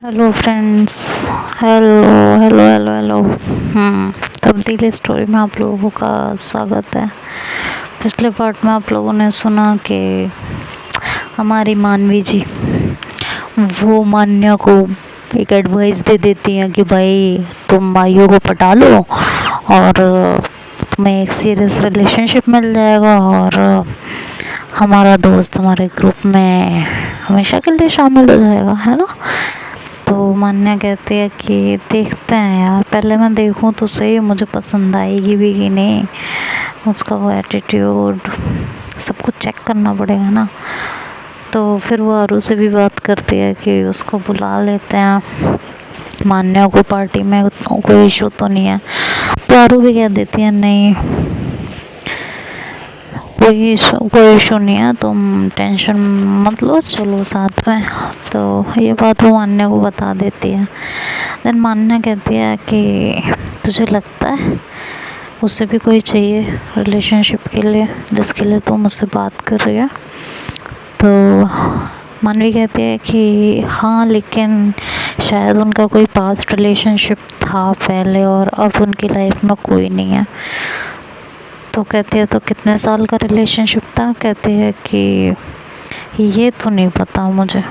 Hello friends. Hello hello hello hello. तब्दीली story में आप लोगों का स्वागत है। पिछले पार्ट में आप लोगों ने सुना कि हमारी मानवी जी वो मान्या को एक एडवाइस दे देती हैं कि भाई तुम भाइयों को पटा लो और तुम्हें एक सीरियस रिलेशनशिप मिल जाएगा और हमारा दोस्त हमारे ग्रुप में हमेशा के लिए शामिल हो जाएगा, है ना। तो मान्या कहती है कि देखते हैं यार, पहले मैं देखूं तो सही मुझे पसंद आएगी भी कि नहीं, उसका वो एटीट्यूड सब कुछ चेक करना पड़ेगा ना। तो फिर वो आरू से भी बात करती है कि उसको बुला लेते हैं मान्या को पार्टी में, कोई इशू तो नहीं है। तो आरू भी कह देती है नहीं कोई इशू नहीं है, तुम टेंशन मत लो, चलो साथ में। तो ये बात वो मान्या को बता देती है। देन मान्या कहती है कि तुझे लगता है उससे भी कोई चाहिए रिलेशनशिप के लिए जिसके लिए तू मुझसे बात कर रही है। तो मानवी कहती है कि हाँ, लेकिन शायद उनका कोई पास्ट रिलेशनशिप था पहले और अब उनकी लाइफ में कोई नहीं है। तो कहती है तो कितने साल का रिलेशनशिप था। कहती है कि ये तो नहीं पता मुझे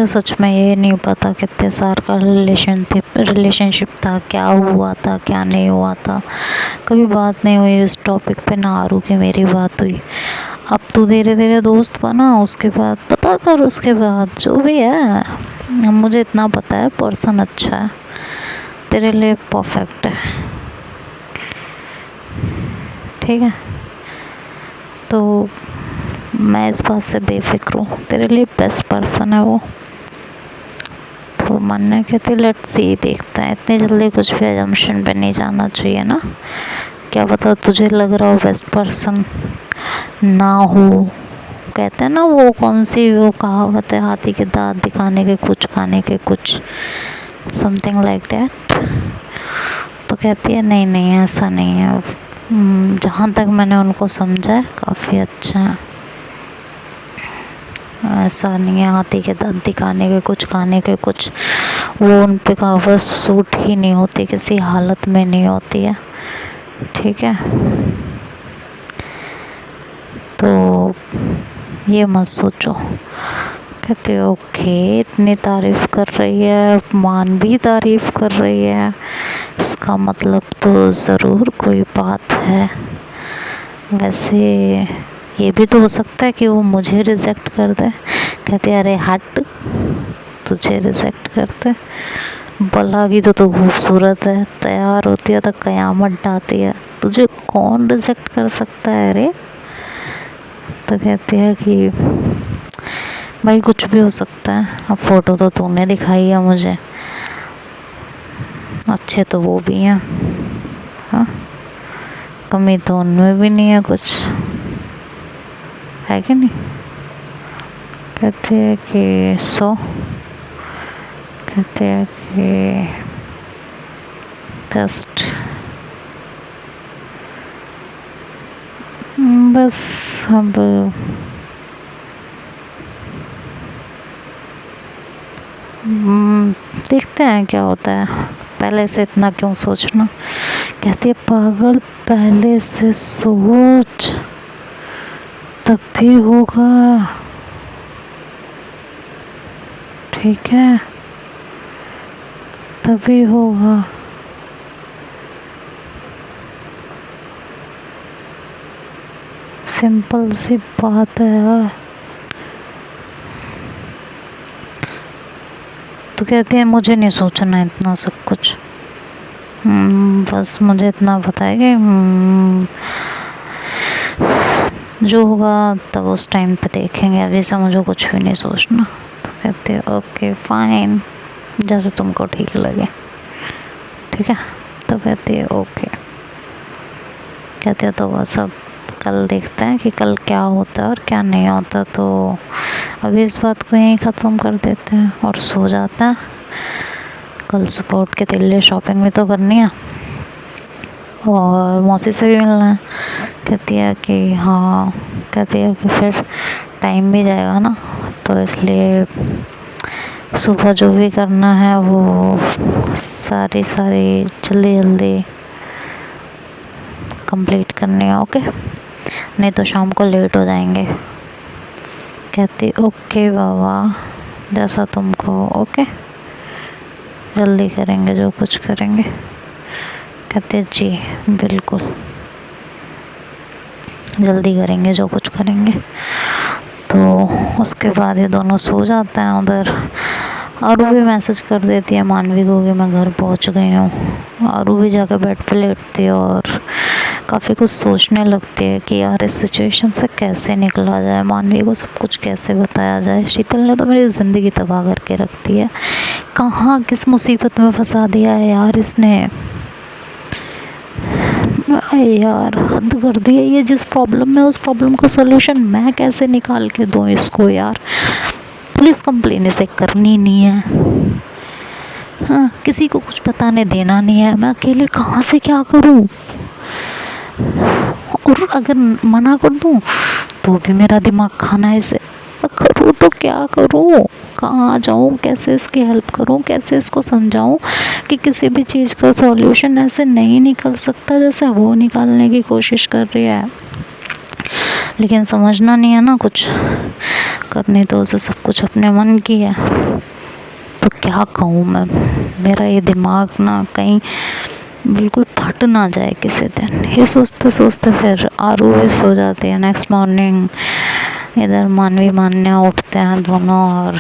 सच में ये नहीं पता कितने साल का रिलेशनशिप था, क्या हुआ था क्या नहीं हुआ था। कभी बात नहीं हुई इस टॉपिक पे, ना आरू की मेरी बात हुई। अब तो धीरे धीरे दोस्त बना, उसके बाद पता कर, उसके बाद जो भी है मुझे इतना पता है पर्सन अच्छा है, तेरे लिए परफेक्ट है, ठीक है। तो मैं इस बात से बेफिक्र हूँ, तेरे लिए बेस्ट पर्सन है वो। तो मानने कहती लेट्स सी, देखते हैं, इतनी जल्दी कुछ भी अजम्पशन पे नहीं जाना चाहिए ना। क्या पता तुझे लग रहा हो बेस्ट पर्सन ना हो। कहते हैं ना वो कौन सी वो कहावत है, हाथी के दांत दिखाने के कुछ खाने के कुछ, समथिंग लाइक डैट। तो कहती है नहीं नहीं ऐसा नहीं है, जहाँ तक मैंने उनको समझा है काफ़ी अच्छा है, ऐसा नहीं है हाथी के दांत दिखाने के कुछ खाने के कुछ। वो उन पे कहावत सूट ही नहीं होती, किसी हालत में नहीं होती है, ठीक है। तो ये मत सोचो। कहते ओके, इतनी तारीफ़ कर रही है, मान भी तारीफ़ कर रही है, इसका मतलब तो ज़रूर कोई बात है। वैसे ये भी तो हो सकता है कि वो मुझे रिजेक्ट कर दे। कहते अरे हट, तुझे रिजेक्ट करते, भला की तो तू खूबसूरत है, तैयार होती है तो कयामत ढाती है, तुझे कौन रिजेक्ट कर सकता है रे। तो कहती है कि भाई कुछ भी हो सकता है, अब फ़ोटो तो तूने दिखाई है मुझे, अच्छे तो वो भी हैं, हाँ, कमी तो उनमें भी नहीं है कुछ, है कि नहीं। कहते हैं कि कहते हैं कि जस्ट बस अब देखते हैं क्या होता है, पहले से इतना क्यों सोचना। कहती है पागल, पहले से सोच तब भी होगा, ठीक है, तभी होगा। सिंपल सी बात है यार। तो कहती है मुझे नहीं सोचना इतना सब कुछ, बस मुझे इतना पता है कि जो होगा तब उस टाइम पे देखेंगे, अभी से मुझे कुछ भी नहीं सोचना। तो कहते हैं ओके फाइन, जैसे तुमको ठीक लगे, ठीक है। तो कहती है ओके। कहते हैं तो बस अब कल देखते हैं कि कल क्या होता है और क्या नहीं होता। तो अभी इस बात को यहीं ख़त्म कर देते हैं और सो जाता है। कल सुबह उठ के तेरे लिए शॉपिंग भी तो करनी है और मौसी से भी मिलना है। कहती है कि हाँ, कहती है कि फिर टाइम भी जाएगा ना, तो इसलिए सुबह जो भी करना है वो सारी जल्दी जल्दी कंप्लीट करनी है, ओके, नहीं तो शाम को लेट हो जाएंगे। कहती ओके बाबा, जैसा तुमको, ओके, जल्दी करेंगे जो कुछ करेंगे। कहते जी बिल्कुल जल्दी करेंगे जो कुछ करेंगे। तो उसके बाद ये दोनों सो जाते हैं उधर। आरू भी मैसेज कर देती है मानवी को कि मैं घर पहुंच गई हूँ। आरू भी जाकर बेड पे लेटती है और काफ़ी कुछ सोचने लगती है कि यार इस सिचुएशन से कैसे निकला जाए, मानवी को सब कुछ कैसे बताया जाए। शीतल ने तो मेरी ज़िंदगी तबाह करके रख दी है, कहाँ किस मुसीबत में फंसा दिया है यार इसने। यार हद कर दी है ये, जिस प्रॉब्लम में उस प्रॉब्लम का सॉल्यूशन मैं कैसे निकाल के दूँ इसको यार। पुलिस कंप्लेन इसे करनी नहीं है, हाँ, किसी को कुछ बताने देना नहीं है, मैं अकेले कहाँ से क्या करूँ। और अगर मना कर दूँ तो भी मेरा दिमाग खाना है इसे, करूँ तो क्या करूँ, कहाँ जाऊँ, कैसे इसकी हेल्प करूँ, कैसे इसको समझाऊँ कि किसी भी चीज़ का सॉल्यूशन ऐसे नहीं निकल सकता जैसे वो निकालने की कोशिश कर रही है। लेकिन समझना नहीं है ना कुछ, करनी तो उसे सब कुछ अपने मन की है। तो क्या कहूँ मैं, मेरा ये दिमाग ना कहीं बिल्कुल फट ना जाए किसी दिन। ये सोचते सोचते फिर आरू भी सो जाती है। नेक्स्ट मॉर्निंग इधर मानवी मान्या उठते हैं दोनों और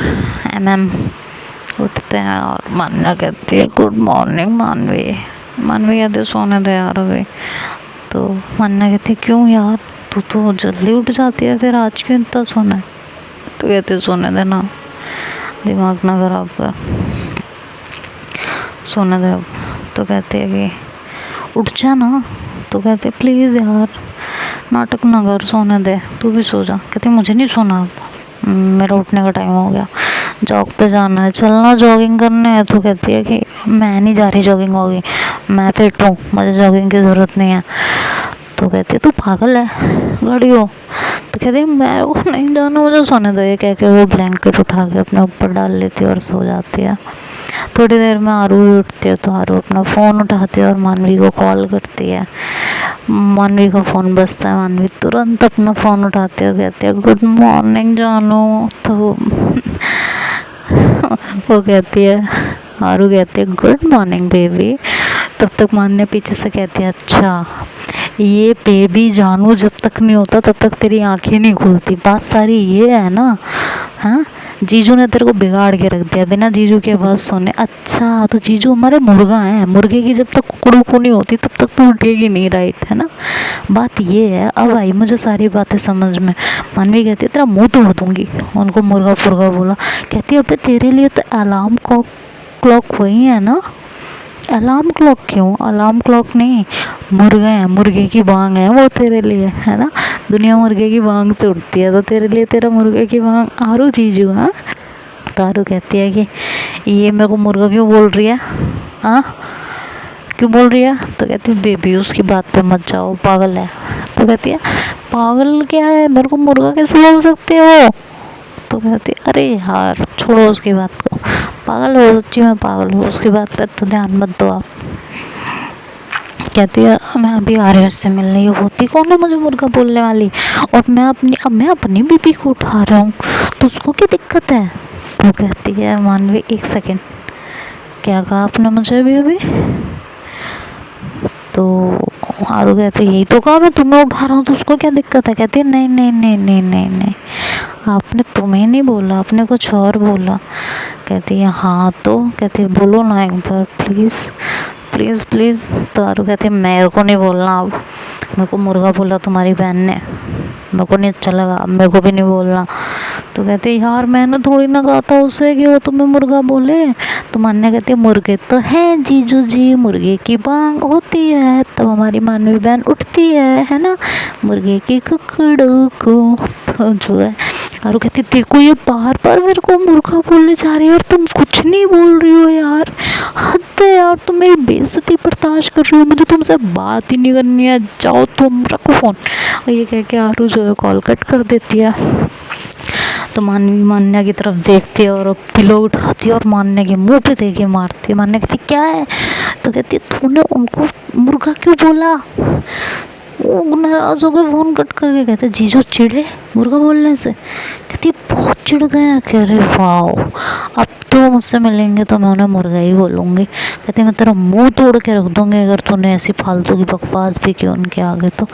MM उठते हैं और मान्या कहती है गुड मॉर्निंग मानवी। मानवी कहती है सोने दे यार अभी। तो मान्या कहती है क्यों यार, तू तो जल्दी उठ जाती है, फिर आज क्यों इतना सोना है। तो कहती है सोने देना, दिमाग ना खराब कर, सोने दे अब। तो कहती है कि उठ जा ना। तो कहते प्लीज़ यार नाटक ना कर, सोने दे, तू भी सो जा। कहती मुझे नहीं सोना अब, मेरा उठने का टाइम हो गया, जॉग पे जाना है, चलना जॉगिंग करने है। तो कहती है कि मैं नहीं जा रही जॉगिंग होगी, मैं फिट हूँ, मुझे जॉगिंग की ज़रूरत नहीं है। तो कहती है तू पागल है गाड़ी हो। तो कहती है मैं को नहीं जाना, मुझे सोने दो। ये कह के वो ब्लैंकेट उठा के अपने ऊपर डाल लेती है और सो जाती है। थोड़ी देर में आरू भी उठती है तो आरू अपना फ़ोन उठाती है और मानवी को कॉल करती है। मानवी का फ़ोन बजता है, मानवी तुरंत अपना फ़ोन उठाती है और कहती है गुड मॉर्निंग जानू। तो वो कहती है, आरू कहती है गुड मॉर्निंग बेबी। तब तक मान्या पीछे से कहती है अच्छा ये बेबी जानू जब तक नहीं होता तब तक तेरी आंखें नहीं खुलती, बात सारी ये है ना। हाँ, जीजू ने तेरे को बिगाड़ के रख दिया बिना जीजू के बात सुने। अच्छा तो जीजू हमारे मुर्गा हैं, मुर्गे की जब तक कुकड़ू नहीं होती तब तक तो उठेगी नहीं, राइट है ना, बात ये है। अब आई मुझे सारी बातें समझ में। मानवी कहती है तेरा मुंह तोड़ दूंगी, उनको मुर्गा फुर्गा बोला। कहती है अबे तेरे लिए तो अलार्म क्लॉक वही है ना। अलार्म क्लॉक क्यों, अलार्म क्लॉक नहीं, मुर्गे हैं, मुर्गे की बांग है वो तेरे लिए, है ना। दुनिया मुर्गे की बांग से उठती है तो तेरे लिए तेरा मुर्गे की बांग आरू जीजू। हाँ, तो आरू कहती है कि ये मेरे को मुर्गा क्यों बोल रही है, हाँ क्यों बोल रही है। तो कहती है बेबी उसकी बात पे मत जाओ, पागल है। तो कहती है पागल क्या है, मेरे को मुर्गा कैसे बोल सकते हो। तो कहती है अरे यार छोड़ो उसकी बात को, पागल हो, सच्ची में पागल हो, उसकी बात पे तो ध्यान मत दो आप। कहती है मैं अभी आर्यन से मिलने, ये होती कौन है मुझे मुर्गा बोलने वाली, और मैं अपनी बीबी को उठा रहा हूँ तो उसको क्या दिक्कत है। तो कहती है मानवी एक सेकेंड, क्या कहा आपने मुझे अभी। तो आरू कहती है यही तो कहा, मैं तुम्हें उठा रहा हूँ तो उसको क्या दिक्कत है। कहती है नहीं नहीं नहीं नहीं नहीं नहीं, आपने तुम्हें नहीं बोला, आपने कुछ और बोला। कहती है हाँ तो। कहती है बोलो ना एक बार प्लीज़ प्लीज़ प्लीज़। तो आरू कहती है मेरे को नहीं बोलना, अब मेरे को मुर्गा बोला तुम्हारी बहन ने, मेरे को नहीं अच्छा लगा, अब मेरे को भी नहीं बोलना। तो कहती है यार मैंने थोड़ी ना कहा था उससे कि वो तुम्हें मुर्गा बोले। तो मान्या कहती है मुर्गे तो हैं जीजू जी, मुर्गे की बांग होती है तब हमारी मानवी बहन उठती है ना, मुर्गे की कुकड़ों को। तो जो है आरू कहती देखो ये बार बार मेरे को मुर्गा बोलने जा रही है और तुम कुछ नहीं बोल रही हो यार, हद है यार, तुम मेरी बेइज्जती बर्दाश्त कर रही हो, मुझे तुमसे बात ही नहीं करनी है, जाओ तुम रखो फ़ोन। और ये कह के आरू जो है कॉल कट कर देती है। तो मानवी मान्या की तरफ देखती है और पिलो उठाती है और मान्या के मुंह पे दे के मारती है। मान्या कहती क्या है? तो कहती है तूने उनको मुर्गा क्यों बोला? वो नाराज हो गए, फ़ोन कट करके कहते जीजू चिढ़े मुर्गा बोलने से? कहती है बहुत चिढ़ गए। कह रहे वाह, अब तो मुझसे मिलेंगे तो मैं उन्हें मुर्गा ही बोलूँगी। कहते मैं तेरा मुंह तोड़ के रख दूँगी अगर तूने ऐसी फालतू की बकवास भी की उनके आगे तो।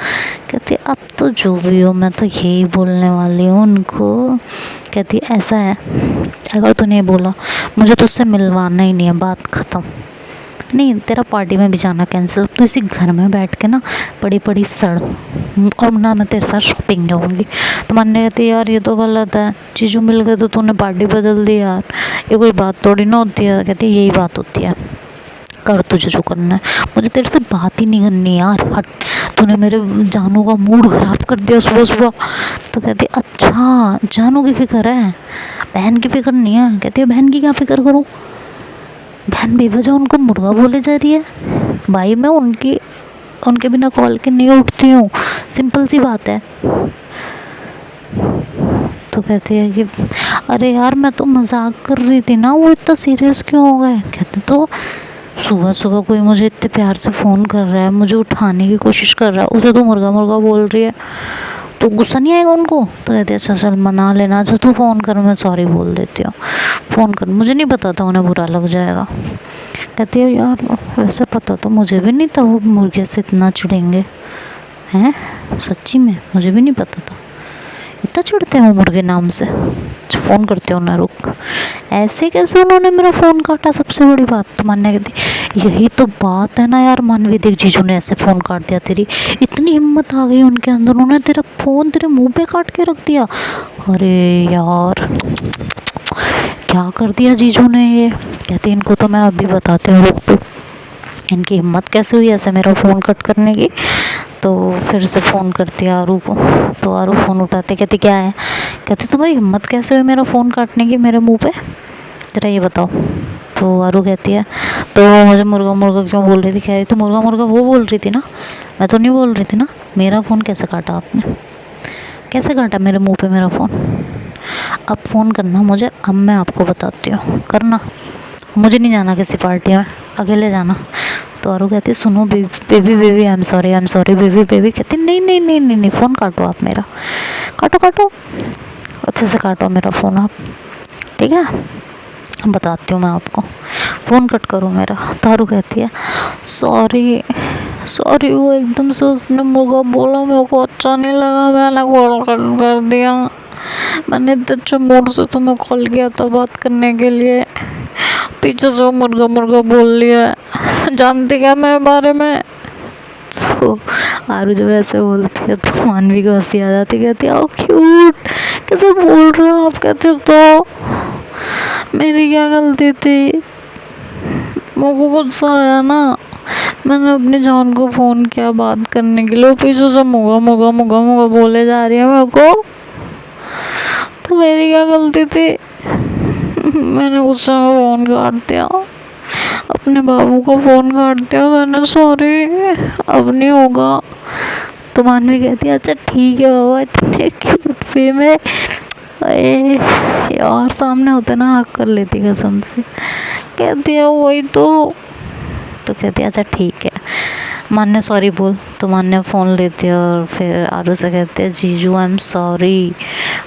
कहती अब तो जो भी हो मैं तो यही बोलने वाली हूँ उनको। कहती ऐसा है, अगर तूने ये बोला मुझे तो उससे मिलवाना ही नहीं है, बात ख़त्म। नहीं तेरा पार्टी में भी जाना कैंसिल, तो इसी घर में बैठ के ना बड़ी बड़ी सड़, और ना मैं तेरे साथ शॉपिंग जाऊँगी। तो मानने कहती यार ये तो गलत है, जीजू मिल गए तो तूने पार्टी बदल दी यार, ये कोई बात थोड़ी ना होती है। कहती यही बात होती है, कर तुझे जो करना है, मुझे तेरे से बात ही नहीं करनी यार, हट। तूने मेरे जानू का मूड ख़राब कर दिया सुबह सुबह। तो कहती अच्छा जानू की फ़िक्र है, बहन की फ़िक्र नहीं है। कहती है बहन की क्या फ़िक्र करूँ? बहन बेवजह उनको मुर्गा बोले जा रही है। भाई मैं उनके बिना कॉल के नहीं उठती हूँ, सिंपल सी बात है। तो कहती है कि अरे यार मैं तो मजाक कर रही थी ना, वो इतना सीरियस क्यों हो गए? कहते तो सुबह सुबह कोई मुझे इतने प्यार से फ़ोन कर रहा है, मुझे उठाने की कोशिश कर रहा है, उसे तो मुर्गा मुर्गा बोल रही है, तो गुस्सा नहीं आएगा उनको? तो कहते अच्छा चल मना लेना, अच्छा तू फ़ोन कर मैं सॉरी बोल देती हूँ, फ़ोन कर, मुझे नहीं पता था उन्हें बुरा लग जाएगा। कहती है यार वैसे पता तो मुझे भी नहीं था वो मुर्गे से इतना चिढ़ेंगे हैं, सच्ची में मुझे भी नहीं पता था इतना चिढ़ते हैं वो मुर्गे नाम से। फ़ोन करते हो ना रुक, ऐसे कैसे उन्होंने मेरा फ़ोन काटा? सबसे बड़ी बात तो मानने कहती यही तो बात है ना यार मानवी, देख जीजू ने ऐसे फ़ोन काट दिया, तेरी इतनी हिम्मत आ गई उनके अंदर, उन्होंने तेरा फ़ोन तेरे मुंह पे काट के रख दिया। अरे यार क्या कर दिया जीजू ने ये। कहती इनको तो मैं अभी बताती हूँ, रुक तो इनकी हिम्मत कैसे हुई ऐसे मेरा फ़ोन कट करने की। तो फिर से फ़ोन करती है आरू को, तो आरू फ़ोन उठाते, कहती क्या है? कहती तुम्हारी हिम्मत कैसे हुई मेरा फ़ोन काटने की मेरे मुंह पे, जरा ये बताओ। तो आरू कहती है तो मुझे मुर्गा मुर्गा क्यों बोल रही थी? कह रही तो मुर्गा मुर्गा वो बोल रही थी ना, मैं तो नहीं बोल रही थी ना। मेरा फ़ोन कैसे काटा आपने? कैसे काटा मेरे मुँह पर मेरा फ़ोन? अब फ़ोन करना मुझे, अब मैं आपको बताती हूँ, करना, मुझे नहीं जाना किसी पार्टी में, अकेले जाना। तो आरू कहती सुनो baby baby I am sorry baby baby. कहती नहीं नहीं नहीं नहीं नहीं फ़ोन काटो आप मेरा, काटो काटो अच्छे से काटो मेरा फ़ोन आप, ठीक है बताती हूँ मैं आपको, फ़ोन कट करो मेरा। तो आरू कहती है सॉरी सॉरी, वो एकदम से उसने मुर्गा बोला, मेरे को अच्छा नहीं लगा, मैंने कॉल कर दिया, मैंने इतने अच्छे मूड से तुम्हें कॉल किया था बात करने के लिए, पीछे से वो मुर्गा मुर्गा बोल लिया, जानती क्या मैं बारे में। तो आरू जब ऐसे बोलती है तो मानवी को हंसी आ जाती, कहती है क्यूट कैसे बोल रहे हो आप। कहते हो तो मेरी क्या गलती थी, मुझको गुस्सा आया ना, मैंने अपनी जान को फ़ोन किया बात करने के लिए, पीछे से मुर्गा मुर्गा मुर्गा मुर्गा बोले जा रही है मेरे को, तो मेरी क्या गलती थी, मैंने गुस्से में फ़ोन काट दिया, अपने बाबू को फ़ोन काट दिया मैंने, सॉरी अब नहीं होगा। तो मानवी कहती है अच्छा ठीक है बाबा, इतने क्यूट वे में यार सामने होते ना हक कर लेती कसम से। कहती है वही तो कहती है अच्छा ठीक है मान्य सॉरी बोल। तो मान्य फ़ोन लेती है और फिर आरू से कहते हैं जीजू आई एम सॉरी,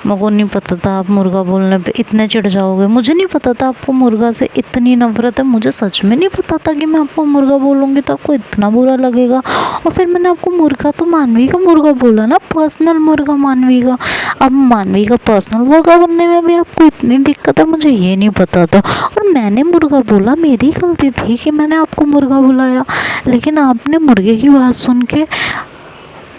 मुझको नहीं पता था आप मुर्गा बोलने पे इतने चिढ़ जाओगे, मुझे नहीं पता था आपको मुर्गा से इतनी नफरत है, मुझे सच में नहीं पता था कि मैं आपको मुर्गा बोलूँगी तो आपको इतना बुरा लगेगा। और फिर मैंने आपको मुर्गा तो मानवी का मुर्गा बोला ना, पर्सनल मुर्गा मानवी का, अब मानवी का पर्सनल मुर्गा बनने में भी आपको इतनी दिक्कत है, मुझे ये नहीं पता था। और मैंने मुर्गा बोला, मेरी गलती थी कि मैंने आपको मुर्गा बुलाया, लेकिन आपने मुर्गे की बात सुन के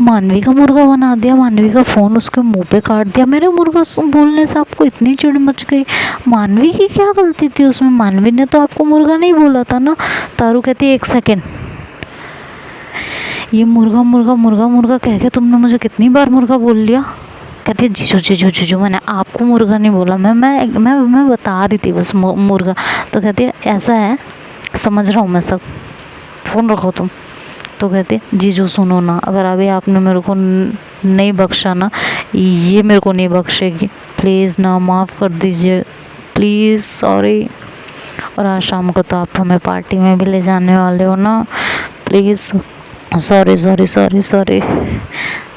मानवी का मुर्गा बना दिया, मानवी का फ़ोन उसके मुंह पे काट दिया। मेरे मुर्गा बोलने से आपको इतनी चिढ़ मच गई, मानवी की क्या गलती थी उसमें? मानवी ने तो आपको मुर्गा नहीं बोला था ना। तारू कहती है एक सेकेंड, ये मुर्गा मुर्गा मुर्गा मुर्गा कह के तुमने मुझे कितनी बार मुर्गा बोल लिया। कहती है जीजू जीजू जीजू मैंने आपको मुर्गा नहीं बोला, मैं बता रही थी बस मुर्गा। तो कहती है ऐसा है, समझ रहा हूँ मैं सब, फ़ोन रखो तुम। तो कहते जीजू सुनो ना, अगर अभी आपने मेरे को नहीं बख्शा ना, ये मेरे को नहीं बख्शेगी, प्लीज़ ना, माफ़ कर दीजिए प्लीज़, सॉरी। और आज शाम को तो आप हमें पार्टी में भी ले जाने वाले हो ना, please sorry sorry sorry sorry.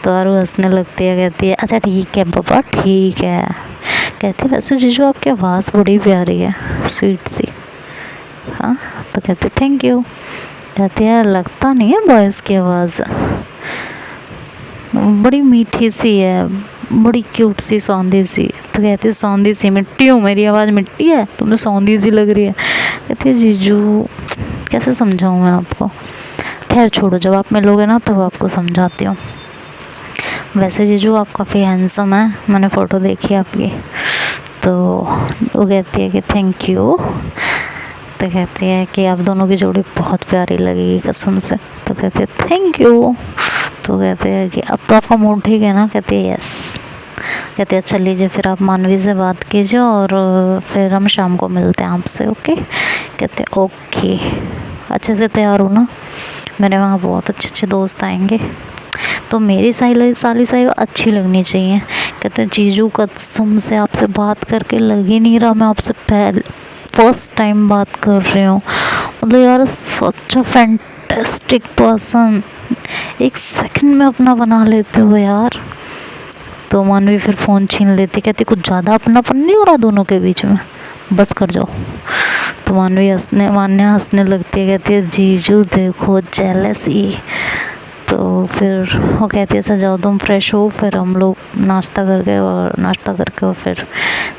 तो आरू हंसने लगती है, कहती है अच्छा ठीक है पापा ठीक है। कहती है वैसे जीजू आपकी आवाज़ बड़ी प्यारी है, स्वीट सी। हाँ, तो कहती थैंक यू। कहती है लगता नहीं है बॉयज़ की आवाज़, बड़ी मीठी सी है, बड़ी क्यूट सी सौंधी सी। तो कहती है सौंधी सी मिट्टी हूँ, मेरी आवाज़ मिट्टी है, तुम्हें सौंधी सी लग रही है। कहती है जीजू कैसे समझाऊँ मैं आपको, खैर छोड़ो, जब आप मिलोगे ना तब आपको समझाती हूँ। वैसे जीजू आप काफ़ी हैंडसम है, मैंने फ़ोटो देखी आपकी। तो वो कहती है कि थैंक यू। तो कहती है कि आप दोनों की जोड़ी बहुत प्यारी लगेगी कसम से। तो कहती है थैंक यू। तो कहते हैं कि अब तो आपका मूड ठीक है ना। कहती है यस। कहते हैं अच्छा लीजिए फिर आप मानवी से बात कीजिए और फिर हम शाम को मिलते हैं आपसे, ओके। कहते हैं ओके, अच्छे से तैयार हो ना, मेरे वहाँ बहुत अच्छे अच्छे दोस्त आएंगे, तो मेरी साली साली अच्छी लगनी चाहिए। कहते हैं जीजू कसम से आपसे बात करके लग ही नहीं रहा मैं आपसे फर्स्ट टाइम बात कर रही हूँ। मतलब यार सच अ फैंटास्टिक पर्सन, एक सेकंड में अपना बना लेते हो यार। तो मानवी फिर फ़ोन छीन लेती, कहती कुछ ज़्यादा अपनापन नहीं हो रहा दोनों के बीच में, बस कर जाओ। तो मान्या हंसने लगती है, कहती है जीजू देखो जेलसी। तो फिर वो कहती है अच्छा जाओ तुम फ्रेश हो, फिर हम लोग नाश्ता करके और फिर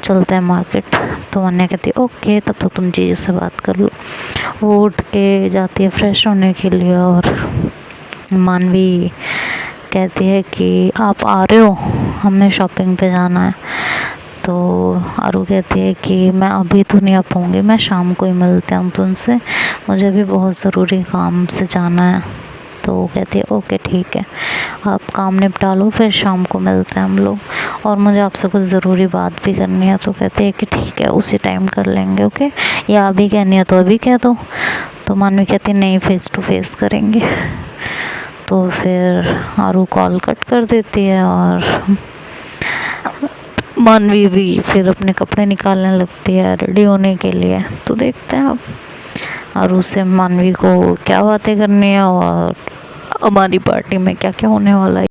चलते हैं मार्केट। तो मान्या कहती है ओके, तब तक तुम जीजू से बात कर लो। वो उठ के जाती है फ्रेश होने के लिए और मानवी कहती है कि आप आ रहे हो, हमें शॉपिंग पे जाना है। तो आरू कहती है कि मैं अभी तो नहीं आ पाऊँगी, मैं शाम को ही मिलते हैं हम तुमसे, मुझे भी बहुत ज़रूरी काम से जाना है। तो वो कहती है ओके ठीक है, आप काम निपटा लो, फिर शाम को मिलते हैं हम लोग, और मुझे आपसे कुछ ज़रूरी बात भी करनी है। तो कहते हैं कि ठीक है उसी टाइम कर लेंगे, ओके, या अभी कहनी है तो अभी कह दो। तो मानवी कहती नहीं, फेस टू फेस करेंगे। तो फिर आरू कॉल कट कर देती है और मानवी भी फिर अपने कपड़े निकालने लगती है रेडी होने के लिए। तो देखते हैं अब आरू से मानवी को क्या बातें करनी है और हमारी पार्टी में क्या क्या होने वाला है।